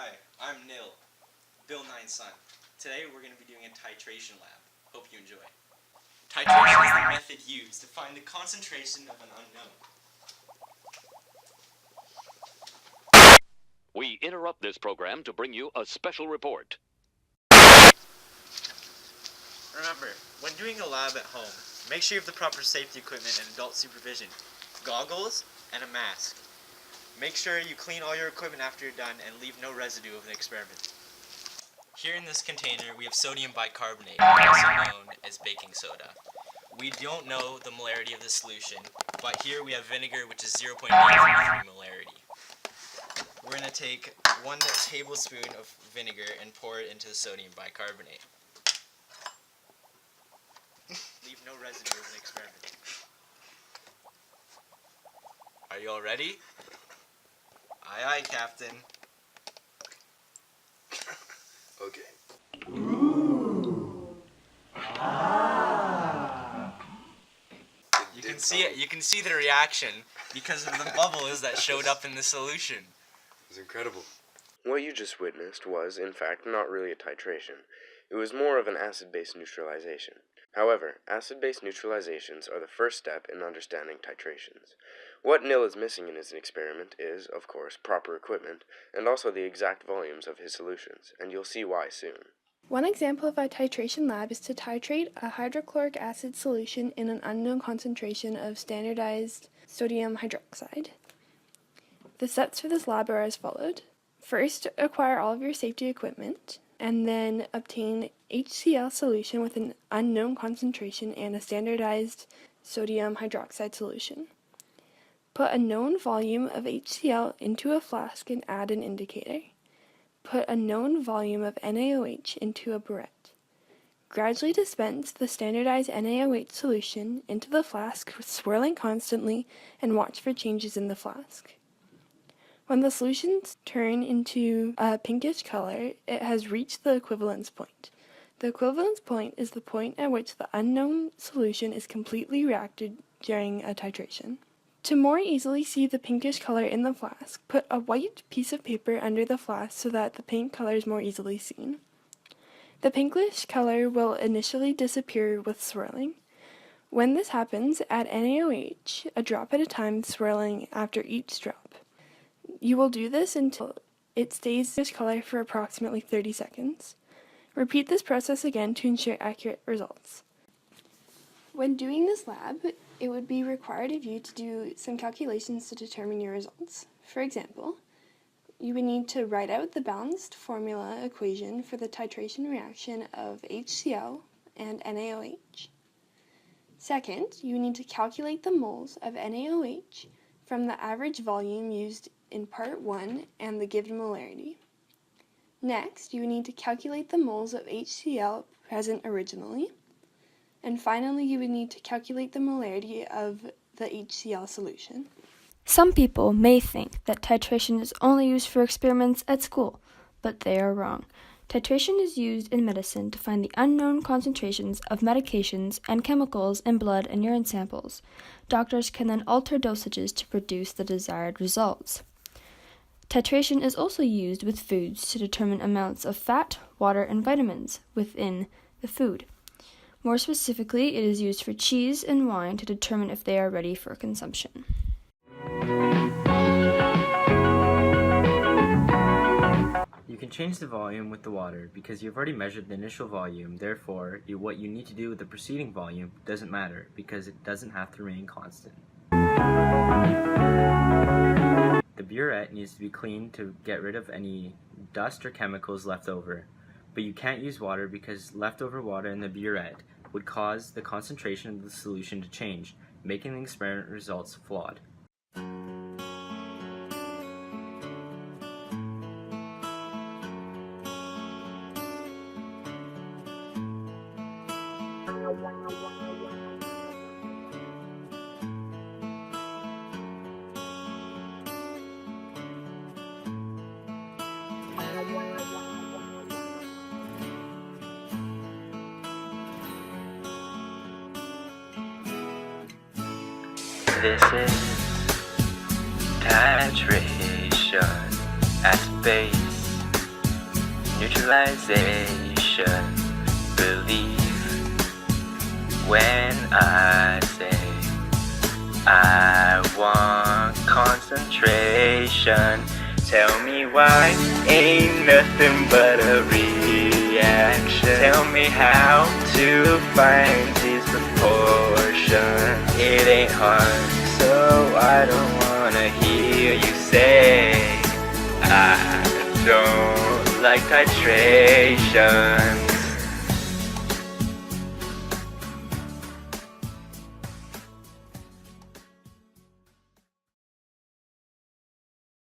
Hi, I'm Nil, Bill Nine's son. Today we're going to be doing a titration lab. Hope you enjoy. Titration is the method used to find the concentration of an unknown. We interrupt this program to bring you a special report. Remember, when doing a lab at home, make sure you have the proper safety equipment and adult supervision, goggles, and a mask. Make sure you clean all your equipment after you're done and leave no residue of the experiment. Here in this container we have sodium bicarbonate, also known as baking soda. We don't know the molarity of the solution, but here we have vinegar, which is 0.93 molarity. We're going to take 1 tablespoon of vinegar and pour it into the sodium bicarbonate. Leave no residue of the experiment. Are you all ready? Aye aye, Captain. Okay. You can see it. You can see the reaction because of the bubbles that showed up in the solution. It was incredible. What you just witnessed was, in fact, not really a titration. It was more of an acid-base neutralization. However, acid-base neutralizations are the first step in understanding titrations. What Nil is missing in his experiment is, of course, proper equipment, and also the exact volumes of his solutions, and you'll see why soon. One example of a titration lab is to titrate a hydrochloric acid solution in an unknown concentration of standardized sodium hydroxide. The steps for this lab are as followed. First, acquire all of your safety equipment, and then obtain HCl solution with an unknown concentration and a standardized sodium hydroxide solution. Put a known volume of HCl into a flask and add an indicator. Put a known volume of NaOH into a burette. Gradually dispense the standardized NaOH solution into the flask, swirling constantly, and watch for changes in the flask. When the solutions turn into a pinkish color, it has reached the equivalence point. The equivalence point is the point at which the unknown solution is completely reacted during a titration. To more easily see the pinkish color in the flask, put a white piece of paper under the flask so that the pink color is more easily seen. The pinkish color will initially disappear with swirling. When this happens, add NaOH, a drop at a time, swirling after each drop. You will do this until it stays this color for approximately 30 seconds. Repeat this process again to ensure accurate results. When doing this lab, it would be required of you to do some calculations to determine your results. For example, you would need to write out the balanced formula equation for the titration reaction of HCl and NaOH. Second, you need to calculate the moles of NaOH from the average volume used in part 1 and the given molarity. Next, you need to calculate the moles of HCl present originally. And finally, you would need to calculate the molarity of the HCl solution. Some people may think that titration is only used for experiments at school, but they are wrong. Titration is used in medicine to find the unknown concentrations of medications and chemicals in blood and urine samples. Doctors can then alter dosages to produce the desired results. Titration is also used with foods to determine amounts of fat, water, and vitamins within the food. More specifically, it is used for cheese and wine to determine if they are ready for consumption. You can change the volume with the water because you've already measured the initial volume, therefore what you need to do with the preceding volume doesn't matter because it doesn't have to remain constant. The burette needs to be cleaned to get rid of any dust or chemicals left over, but you can't use water because leftover water in the burette would cause the concentration of the solution to change, making the experiment results flawed. This is titration at base neutralization. Believe when I say I want concentration. Tell me why ain't nothing but a reaction. Tell me how to find this proportion. It ain't hard, so I don't wanna hear you say I don't like titration.